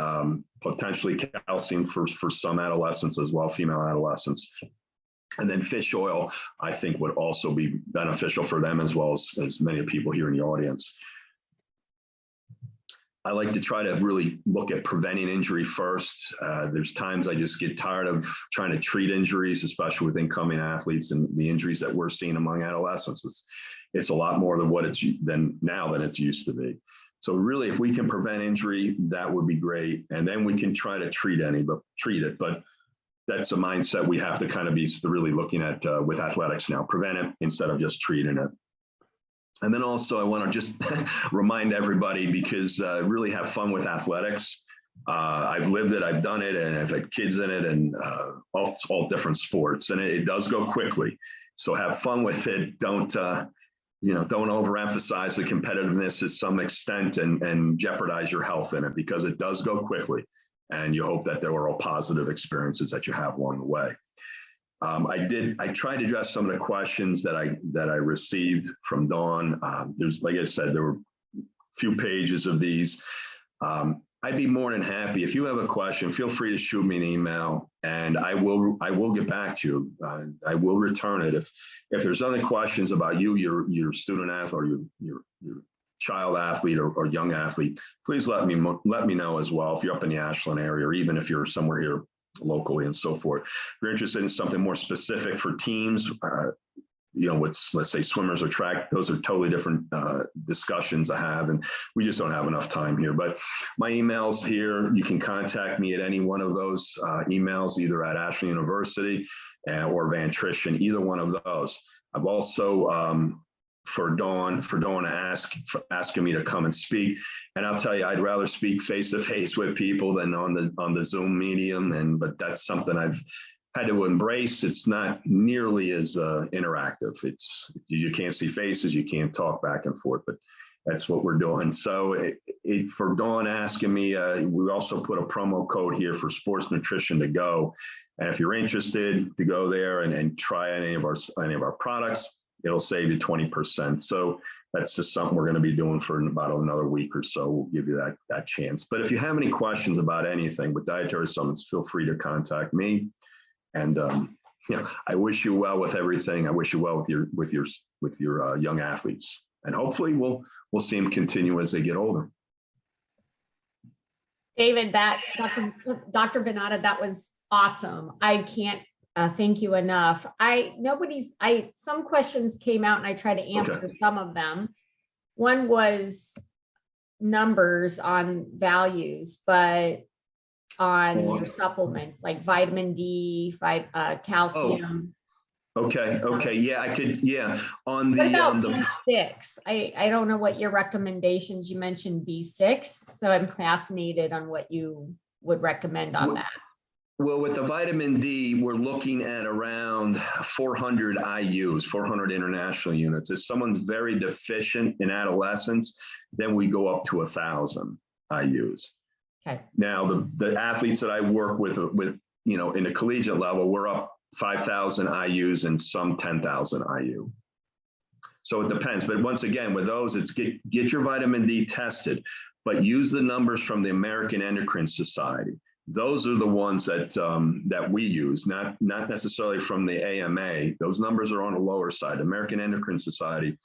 potentially calcium for some adolescents as well, female adolescents. And then fish oil, I think, would also be beneficial for them as well as many people here in the audience. I like to try to really look at preventing injury first. There's times I just get tired of trying to treat injuries, especially with incoming athletes, and the injuries that we're seeing among adolescents. It's a lot more than than it's used to be. So really, if we can prevent injury, that would be great. And then we can try to treat it. But that's a mindset we have to kind of be really looking at with athletics now. Prevent it instead of just treating it. And then also I want to just remind everybody, because really have fun with athletics. I've lived it, I've done it, and I've had kids in it, and all different sports, and it does go quickly. So have fun with it. Don't overemphasize the competitiveness to some extent and jeopardize your health in it, because it does go quickly, and you hope that there were all positive experiences that you have along the way. I tried to address some of the questions that I received from Dawn. There's, like I said, there were a few pages of these. I'd be more than happy if you have a question. Feel free to shoot me an email, and I will get back to you. I will return it if there's other questions about your student athlete, or your child athlete or young athlete. Please let me know as well if you're up in the Ashland area, or even if you're somewhere here locally and so forth. If you're interested in something more specific for teams, with, let's say, swimmers or track, those are totally different discussions I have, and we just don't have enough time here. But my email's here. You can contact me at any one of those emails, either at Ashland University or Van Trition, either one of those. I've also, for Dawn asking me to come and speak. And I'll tell you, I'd rather speak face-to-face with people than on the Zoom medium. But that's something I've had to embrace. It's not nearly as interactive. You can't see faces, you can't talk back and forth, but that's what we're doing. So for Dawn asking me, we also put a promo code here for Sports Nutrition to Go. And if you're interested to go there and try any of our products, it'll save you 20%. So that's just something we're going to be doing for about another week or so. We'll give you that chance. But if you have any questions about anything with dietary supplements, feel free to contact me. And I wish you well with everything. I wish you well with your young athletes, and hopefully we'll see them continue as they get older. David, Dr. Vanata, that was awesome. I can't thank you enough. Some questions came out and I tried to answer some of them. One was numbers on values, but on your supplements like vitamin D, calcium. Okay. Yeah, I could. Yeah. On What about the B6? I don't know what your recommendations. You mentioned B6, so I'm fascinated on what you would recommend on that. Well, with the vitamin D, we're looking at around 400 IUs, 400 international units. If someone's very deficient in adolescence, then we go up to 1,000 IUs. Okay. Now, the athletes that I work with, you know, in the collegiate level, we're up 5,000 IUs and some 10,000 IU. So it depends. But once again, with those, it's get your vitamin D tested, but use the numbers from the American Endocrine Society. Those are the ones that that we use, not necessarily from the AMA. Those numbers are on the lower side. American Endocrine Society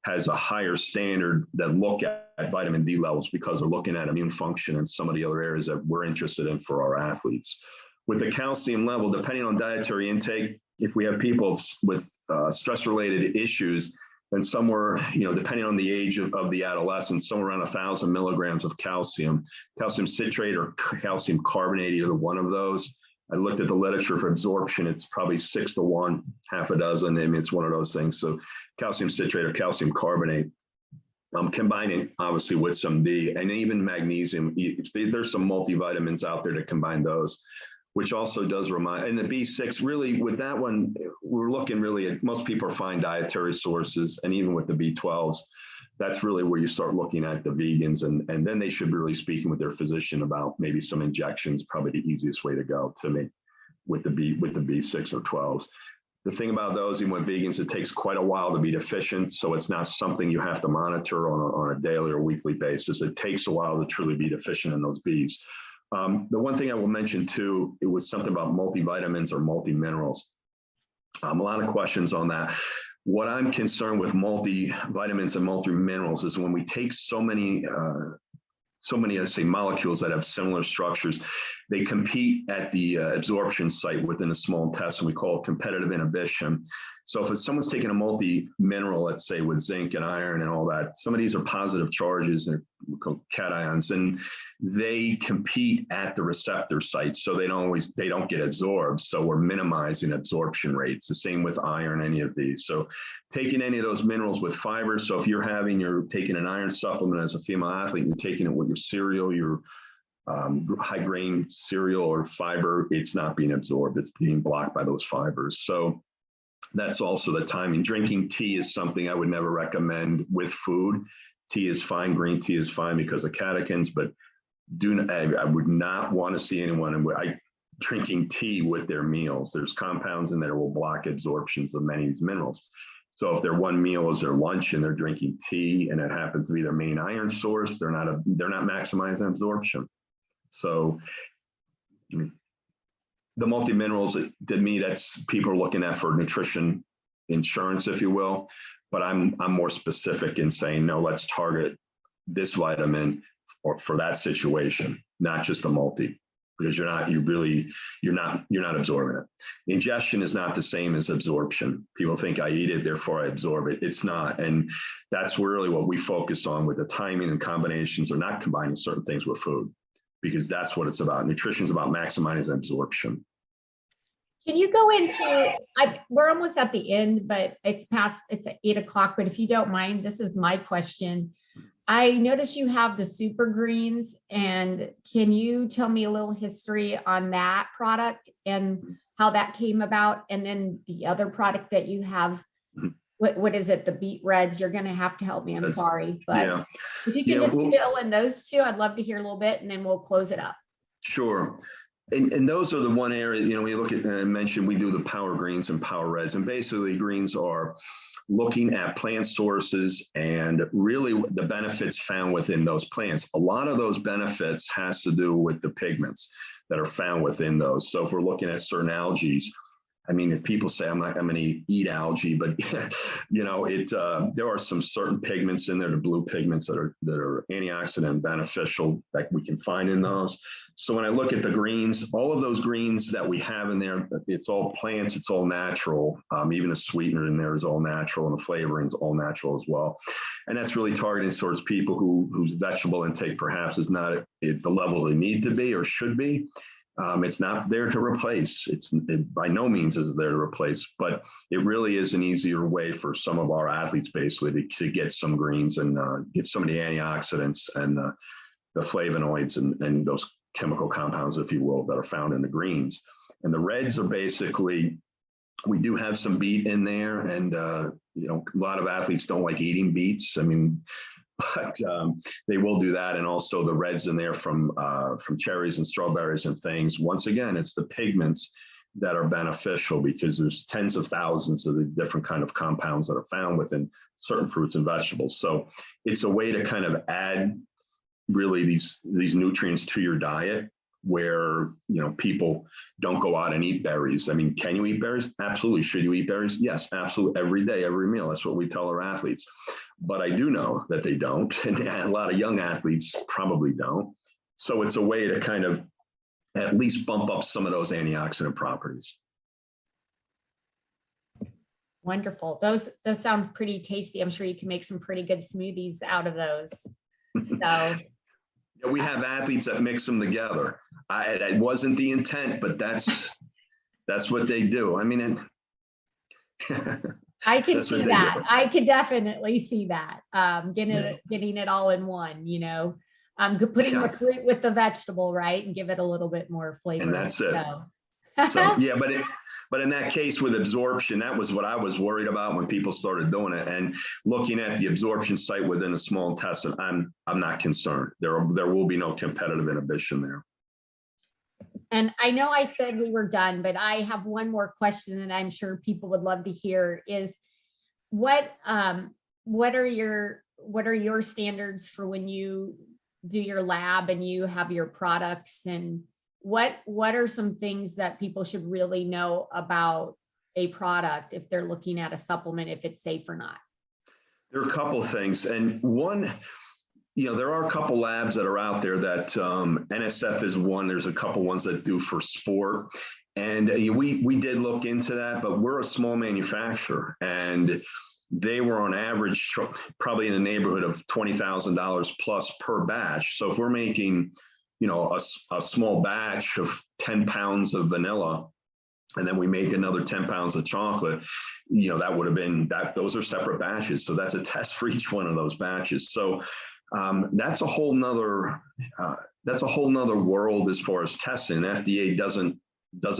has a higher standard that look at vitamin D levels because they're looking at immune function and some of the other areas that we're interested in for our athletes. With the calcium level, depending on dietary intake, if we have people with stress-related issues, then somewhere, you know, depending on the age of the adolescent, somewhere around 1,000 milligrams of calcium citrate or calcium carbonate, either one of those. I looked at the literature for absorption. It's probably 6 to 1, half a dozen. I mean, it's one of those things. So calcium citrate or calcium carbonate, combining obviously with some D and even magnesium. There's some multivitamins out there to combine those, which also does remind, and the B6, really with that one, we're looking really at, most people are fine dietary sources, and even with the B12s, that's really where you start looking at the vegans, and then they should be really speaking with their physician about maybe some injections, probably the easiest way to go to me with the B6 or 12s. The thing about those, even with vegans, it takes quite a while to be deficient, so it's not something you have to monitor on a daily or weekly basis. It takes a while to truly be deficient in those Bs. The one thing I will mention too, it was something about multivitamins or multiminerals. A lot of questions on that. What I'm concerned with multivitamins and multiminerals is when we take so many, let's say, molecules that have similar structures, they compete at the absorption site within a small intestine. We call it competitive inhibition. So if someone's taking a multi-mineral, let's say with zinc and iron and all that, some of these are positive charges, they're called cations, and they compete at the receptor sites. So they don't get absorbed. So we're minimizing absorption rates. The same with iron, any of these. So taking any of those minerals with fiber. So if you're taking an iron supplement as a female athlete, you're taking it with your cereal, your high grain cereal or fiber, it's not being absorbed. It's being blocked by those fibers. So that's also the timing. Drinking tea is something I would never recommend with food. Tea is fine. Green tea is fine because of catechins, but I would not want to see anyone drinking tea with their meals. There's compounds in there that will block absorptions of many of these minerals. So if their one meal is their lunch and they're drinking tea and it happens to be their main iron source, they're not maximizing absorption. So the multiminerals, to me, that's people are looking at for nutrition insurance, if you will. But I'm more specific in saying, no, let's target this vitamin for that situation, not just a multi, because you're not absorbing it. Ingestion is not the same as absorption. People think I eat it, therefore I absorb it. It's not. And that's really what we focus on with the timing and combinations, or not combining certain things with food, because that's what it's about. Nutrition is about maximizing absorption. Can you go into, we're almost at the end, but it's at 8 o'clock, but if you don't mind, this is my question. I notice you have the super greens, and can you tell me a little history on that product and how that came about? And then the other product that you have, what is it? The beet reds. You're going to have to help me. I'm sorry, but yeah. If you can just fill in those two, I'd love to hear a little bit, and then we'll close it up. Sure. And those are the one area, you know, when you look at, I mentioned we do the power greens and power reds, and basically greens are looking at plant sources and really the benefits found within those plants. A lot of those benefits has to do with the pigments that are found within those. So if we're looking at certain algae, I mean, if people say I'm going to eat algae, but you know, there are some certain pigments in there, the blue pigments that are antioxidant beneficial that we can find in those. So when I look at the greens, all of those greens that we have in there, it's all plants, it's all natural. Even the sweetener in there is all natural, and the flavoring is all natural as well. And that's really targeting towards people whose vegetable intake perhaps is not at the level they need to be or should be. It's not there to replace. It by no means is there to replace, but it really is an easier way for some of our athletes basically to get some greens and get some of the antioxidants and the flavonoids and those chemical compounds, if you will, that are found in the greens. And the reds are basically, we do have some beet in there, and you know, a lot of athletes don't like eating beets. I mean, but they will do that, and also the reds in there from cherries and strawberries and things. Once again, it's the pigments that are beneficial because there's tens of thousands of the different kind of compounds that are found within certain fruits and vegetables. So it's a way to kind of add really these nutrients to your diet, where, you know, people don't go out and eat berries. I mean, can you eat berries? Absolutely. Should you eat berries? Yes, absolutely. Every day, every meal. That's what we tell our athletes. But I do know that they don't, and a lot of young athletes probably don't. So it's a way to kind of at least bump up some of those antioxidant properties. Wonderful. Those sound pretty tasty. I'm sure you can make some pretty good smoothies out of those. So yeah, we have athletes that mix them together. It wasn't the intent, but that's what they do. I mean, I can see that. I could definitely see that. Getting it all in one, you know, putting the fruit with the vegetable, right, and give it a little bit more flavor. And that's it. So yeah, but in that case with absorption, that was what I was worried about when people started doing it. And looking at the absorption site within a small intestine, I'm not concerned. There will be no competitive inhibition there. And I know I said we were done, but I have one more question that I'm sure people would love to hear is what are your standards for when you do your lab and you have your products, and what are some things that people should really know about a product if they're looking at a supplement, if it's safe or not? There are a couple of things. And one, you know, there are a couple labs that are out there that NSF is one. There's a couple ones that do for sport. And we did look into that, but we're a small manufacturer, and they were on average probably in the neighborhood of $20,000 plus per batch. So if we're making, you know, a small batch of 10 pounds of vanilla, and then we make another 10 pounds of chocolate, you know, that would have been that. Those are separate batches. So that's a test for each one of those batches. So that's a whole nother world as far as testing. FDA doesn't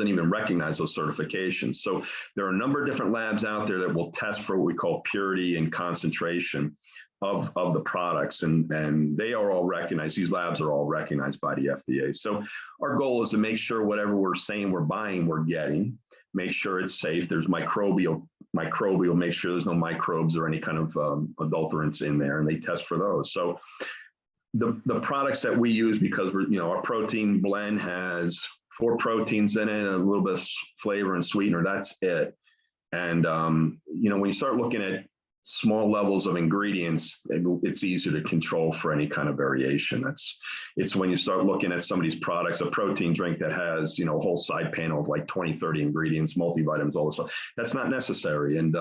even recognize those certifications. So there are a number of different labs out there that will test for what we call purity and concentration of the products, and they are all recognized. These labs are all recognized by the FDA. So our goal is to make sure whatever we're saying we're buying, we're getting, make sure it's safe. There's microbial, make sure there's no microbes or any kind of adulterants in there, and they test for those. So the products that we use, because we're, you know, our protein blend has 4 proteins in it, and a little bit of flavor and sweetener, that's it. And you know, when you start looking at small levels of ingredients, it's easier to control for any kind of variation. It's when you start looking at some of these products, a protein drink that has, you know, a whole side panel of like 20, 30 ingredients, multivitamins, all this stuff, that's not necessary. And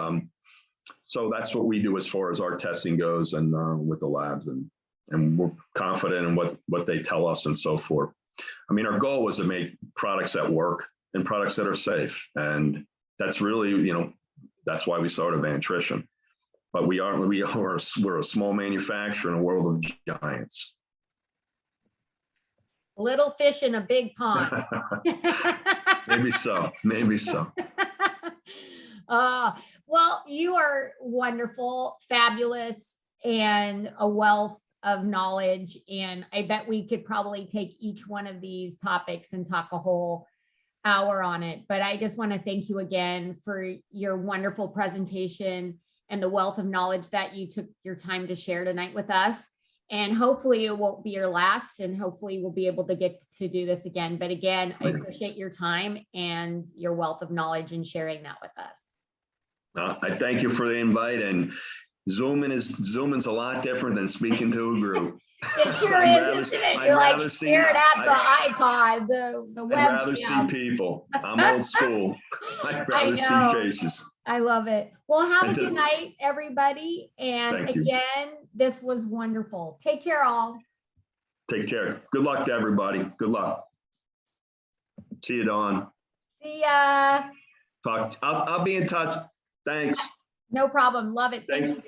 so that's what we do as far as our testing goes, and with the labs, and we're confident in what they tell us and so forth. I mean, our goal was to make products that work and products that are safe. And that's really, you know, that's why we started Vantrition. But we're a small manufacturer in a world of giants. Little fish in a big pond. Maybe so. Well, you are wonderful, fabulous, and a wealth of knowledge. And I bet we could probably take each one of these topics and talk a whole hour on it. But I just want to thank you again for your wonderful presentation and the wealth of knowledge that you took your time to share tonight with us. And hopefully it won't be your last, and hopefully we'll be able to get to do this again. But again, I appreciate your time and your wealth of knowledge and sharing that with us. I thank you for the invite, and Zooming's a lot different than speaking to a group. It sure is, isn't it? You're like staring at the iPod, the webcam. I'd rather see people. I'm old school. I'd rather see faces. I love it. Well, have a good night, everybody. And Thank you. again, this was wonderful. Take care, all. Take care. Good luck to everybody. Good luck. See you, Dawn. See ya. I'll be in touch. Thanks. No problem. Love it. Thanks. Thank you.